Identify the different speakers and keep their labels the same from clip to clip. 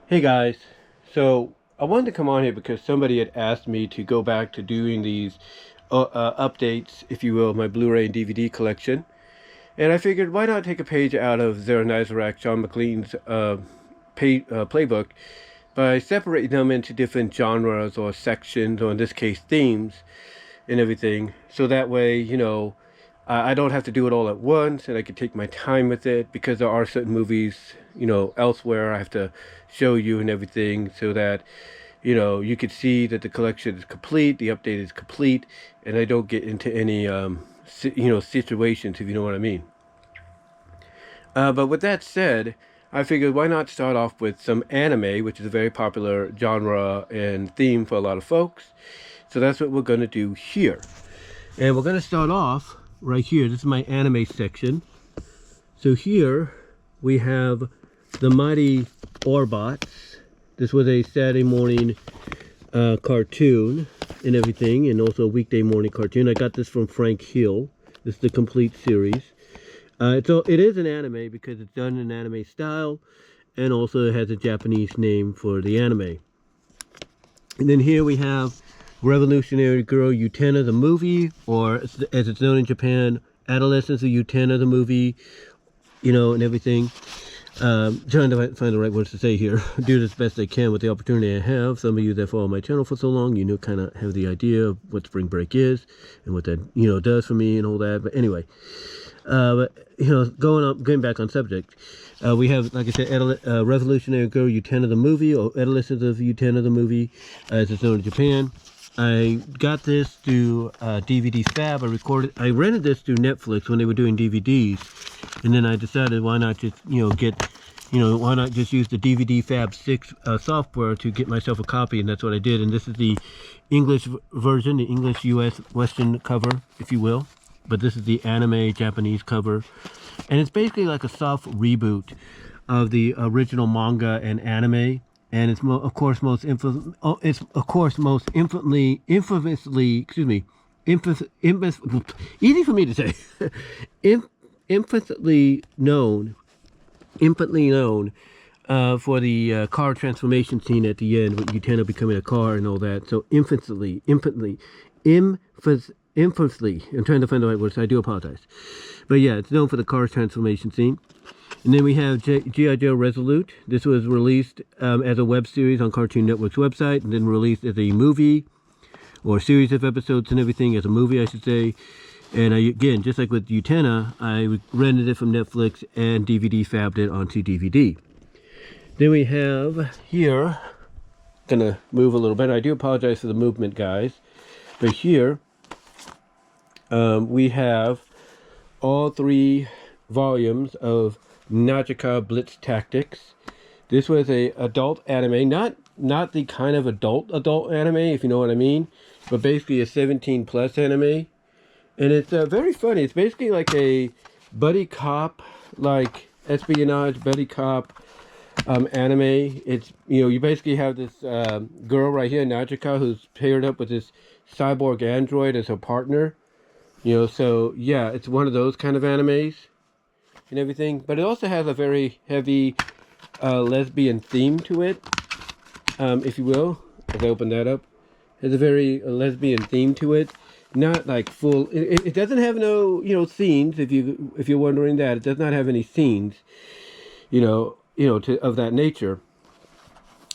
Speaker 1: Hey guys, so I wanted to come on here because somebody had asked me to go back to doing these updates, if you will, my Blu-ray and DVD collection. And I figured, why not take a page out of Zaranyzerak, John McLean's playbook, by separating them into different genres or sections, or in this case, themes and everything. So that way, I don't have to do it all at once, and I can take my time with it, because there are certain movies, elsewhere I have to show you and everything, so that, you could see that the collection is complete, the update is complete, and I don't get into any, situations, if you know what I mean. But with that said, I figured, why not start off with some anime, which is a very popular genre and theme for a lot of folks. So that's what we're going to do here. And we're going to start off right here. This is my anime section. So here we have the Mighty Orbots. This was a Saturday morning cartoon and everything, and also a weekday morning cartoon. I got this from Frank Hill. This is the complete series. It is an anime because it's done in anime style, and also it has a Japanese name for the anime. And then here we have Revolutionary Girl Utena the movie, or as it's known in Japan, Adolescence of Utena the movie, and everything. Trying to find the right words to say here. Do this best I can with the opportunity I have. Some of you that follow my channel for so long, kind of have the idea of what spring break is and what that, does for me and all that. But anyway, going back on subject, we have, like I said, Revolutionary Girl Utena the movie, or Adolescence of Utena the movie, as it's known in Japan. I got this through DVD Fab. I rented this through Netflix when they were doing DVDs, and then I decided, why not just why not just use the DVD Fab 6 software to get myself a copy, and that's what I did. And this is the English version, the English US Western cover, if you will, but this is the anime Japanese cover, and it's basically like a soft reboot of the original manga and anime. And it's easy for me to say, infamously known for the car transformation scene at the end, with Utena becoming a car and all that. So infamously, I'm trying to find the right words, so I do apologize. But yeah, it's known for the car transformation scene. And then we have G.I. Joe Resolute. This was released as a web series on Cartoon Network's website, and then released as a movie, or series of episodes and everything, as a movie, I should say. And again, just like with Utena, I rented it from Netflix and DVD fabbed it onto DVD. Then we have here, gonna move a little bit. I do apologize for the movement, guys. But here, we have all 3 volumes of Najika Blitz Tactics. This was a adult anime, not the kind of adult anime, if you know what I mean, but basically a 17+ anime, and it's very funny. It's basically like a buddy cop, like espionage buddy cop anime. It's you basically have this girl right here, Najika, who's paired up with this cyborg android as her partner. So yeah, it's one of those kind of animes and everything, but it also has a very heavy lesbian theme to it, if you will. As I open that up, it has a very lesbian theme to it. Not like full. It doesn't have no scenes. If you're wondering that, it does not have any scenes. Of that nature.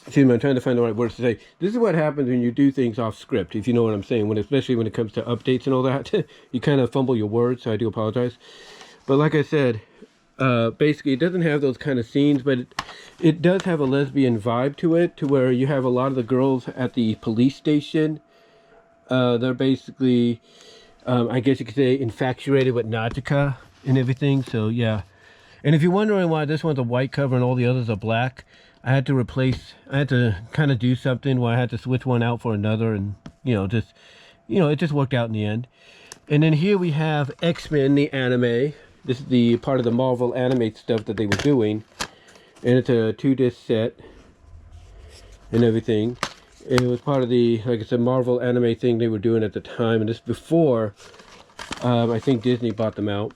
Speaker 1: Excuse me, I'm trying to find the right words to say. This is what happens when you do things off script, if you know what I'm saying. Especially when it comes to updates and all that, you kind of fumble your words. So I do apologize. But like I said, basically it doesn't have those kind of scenes, but it does have a lesbian vibe to it, to where you have a lot of the girls at the police station. They're basically, I guess you could say, infatuated with Najika and everything. So yeah. And if you're wondering why this one's a white cover and all the others are black, I had to kind of do something where I had to switch one out for another, and it just worked out in the end. And then here we have X-Men, the anime. This is the part of the Marvel anime stuff that they were doing, and it's a 2-disc set and everything. It was part of the, like I said, Marvel anime thing they were doing at the time, and this before I think Disney bought them out.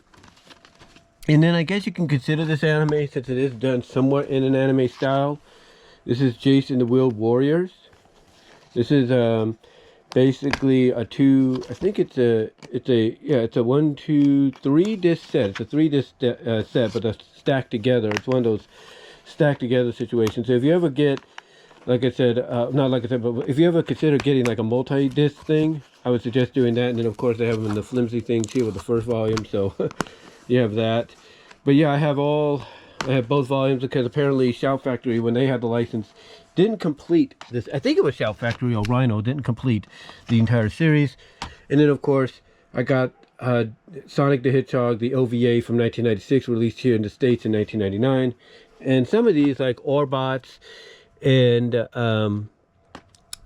Speaker 1: And then I guess you can consider this anime, since it is done somewhat in an anime style. This is Jason the Wheeled Warriors. This is basically a two. I think it's a yeah, it's a 1, 2, 3 disc set. It's a 3 disc set, but they're stacked together. It's one of those stacked together situations. So if you ever get, like I said, not like I said, but if you ever consider getting like a multi-disc thing, I would suggest doing that. And then of course they have them in the flimsy things here with the first volume, so you have that. But yeah, I have both volumes because apparently Shout Factory, when they had the license, didn't complete this. I think it was Shout Factory or Rhino didn't complete the entire series. And then of course I got Sonic the Hedgehog, the OVA from 1996, released here in the States in 1999. And some of these, like Orbots and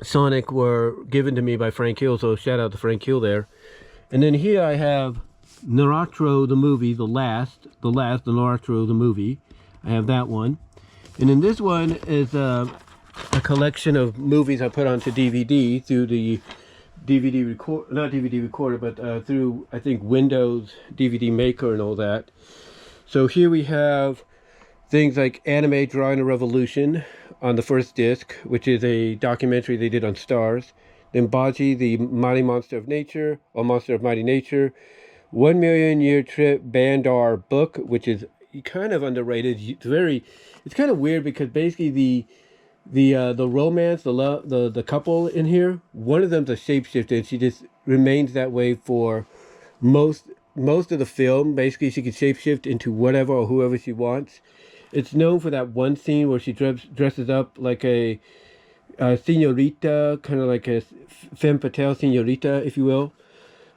Speaker 1: Sonic, were given to me by Frank Hill, so shout out to Frank Hill there. And then here I have Naruto the movie, the last Naruto the movie. I have that one. And then this one is a collection of movies I put onto DVD through the DVD record, not DVD recorder, but through, I think, Windows DVD Maker and all that. So here we have things like Anime Drawing a Revolution on the first disc, which is a documentary they did on Stars. Then Baji, the Mighty Monster of Nature, or Monster of Mighty Nature. 1 Million Year Trip Bandar book, which is kind of underrated. It's kind of weird because basically the romance, the love, the couple in here, one of them's a shapeshifter, and she just remains that way for most of the film. Basically, she can shapeshift into whatever or whoever she wants. It's known for that one scene where she dresses up like a senorita, kind of like a femme fatale senorita, if you will.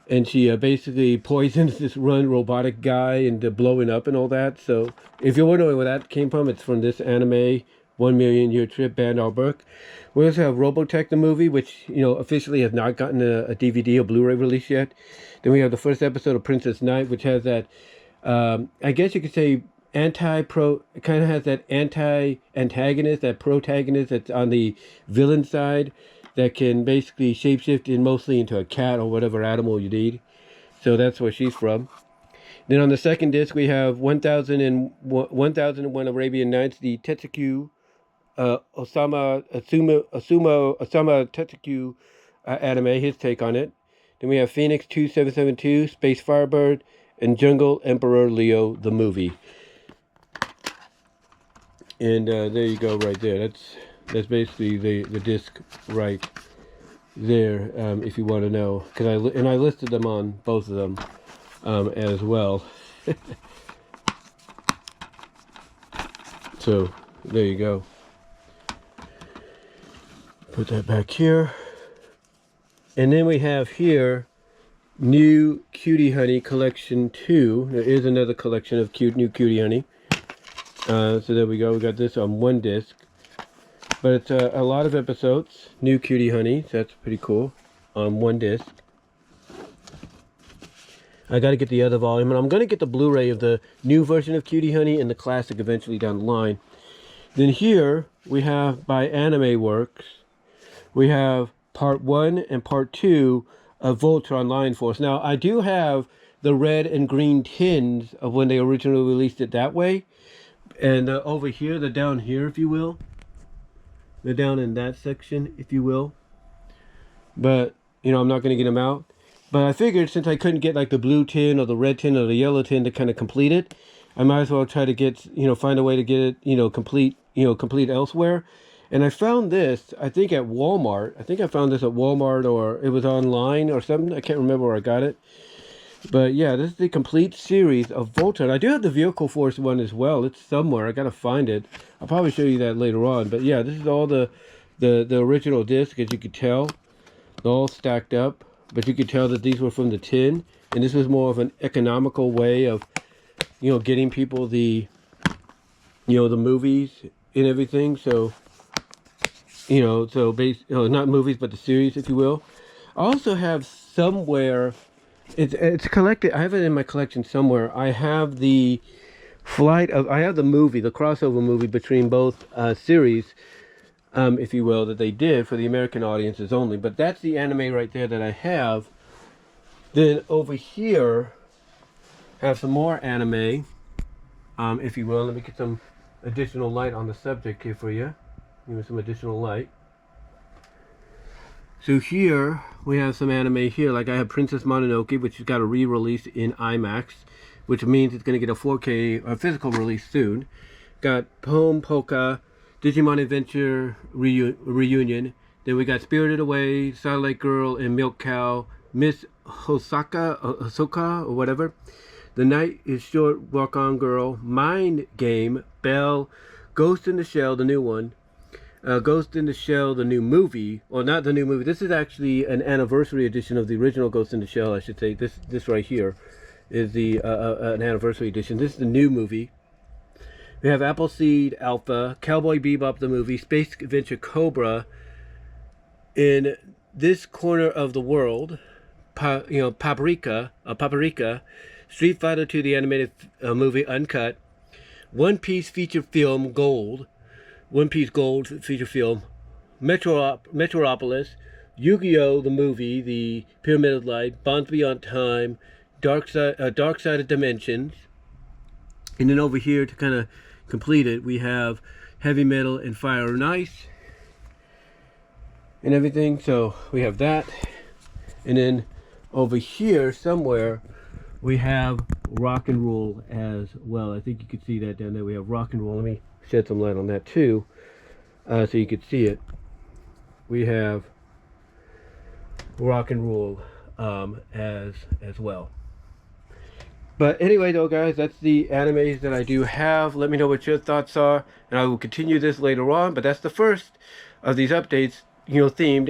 Speaker 1: And she basically poisons this robotic guy into blowing up and all that. So if you're wondering where that came from, it's from this anime, 1 Million Year Trip Bandar book. We also have Robotech the movie, which, you know, officially has not gotten a DVD or Blu-ray release yet. Then we have the first episode of Princess Knight, which has that, I guess you could say, it kind of has that anti-antagonist, that protagonist that's on the villain side, that can basically shapeshift mostly into a cat or whatever animal you need. So that's where she's from. Then on the second disc we have 1001 Arabian Nights, the Tetsuku Osamu Tetsuku anime, his take on it. Then we have Phoenix 2772, Space Firebird, and Jungle Emperor Leo the movie. And there you go, right there. That's basically the disc right there, if you want to know. I listed them on both of them as well. So there you go. Put that back here. And then we have here New Cutie Honey Collection 2. There is another collection of new Cutie Honey. So there we go. We got this on one disc. But it's a lot of episodes. New Cutie Honey. So that's pretty cool. On one disc. I got to get the other volume. And I'm going to get the Blu-ray of the new version of Cutie Honey and the classic eventually down the line. Then here we have by Anime Works. We have Part 1 and Part 2 of Voltron Lion Force. Now, I do have the red and green tins of when they originally released it that way. And over here, they're down here, if you will. They're down in that section, if you will. But, you know, I'm not going to get them out. But I figured since I couldn't get like the blue tin or the red tin or the yellow tin to kind of complete it, I might as well try to get, you know, find a way to get it, complete elsewhere. And I found this, I think at Walmart. I think I found this at Walmart, or it was online or something. I can't remember where I got it. But yeah, this is the complete series of Voltron. I do have the Vehicle Force one as well. It's somewhere. I gotta find it. I'll probably show you that later on. But yeah, this is all the original disc, as you could tell. They're all stacked up. But you could tell that these were from the tin. And this was more of an economical way of, you know, getting people the movies and everything. So, not movies, but the series, if you will. I also have somewhere, it's collected. I have it in my collection somewhere. I have the movie, the crossover movie between both series, if you will, that they did for the American audiences only. But that's the anime right there that I have. Then over here, I have some more anime, if you will. Let me get some additional light on the subject here for you. Give me some additional light. So here we have some anime here. Like I have Princess Mononoke, which has got a re-release in IMAX, which means it's going to get a 4K physical release soon. Got Poem Polka, Digimon Adventure Reunion. Then we got Spirited Away, Satellite Girl, and Milk Cow, Miss Hosoka, or whatever. The Night is Short, Walk On Girl, Mind Game, Belle, Ghost in the Shell, the new one. Ghost in the Shell, the new movie. Well, not the new movie. This is actually an anniversary edition of the original Ghost in the Shell, I should say. This right here is the an anniversary edition. This is the new movie. We have Appleseed Alpha, Cowboy Bebop the movie, Space Adventure Cobra. In this corner of the world, Paprika, Street Fighter 2, the animated movie Uncut, One Piece feature film Gold, One Piece Gold feature film, Metropolis, Yu-Gi-Oh! The movie, The Pyramid of Light, Bonds Beyond Time, Dark Side of Dimensions. And then over here to kind of complete it, we have Heavy Metal and Fire and Ice and everything. So we have that. And then over here somewhere we have Rock and Roll as well. I think you can see that down there. We have Rock and Roll. Let me shed some light on that too, so you can see it. We have Rock and Roll as well. But anyway though, guys, that's the animes that I do have. Let me know what your thoughts are, and I will continue this later on. But that's the first of these updates, themed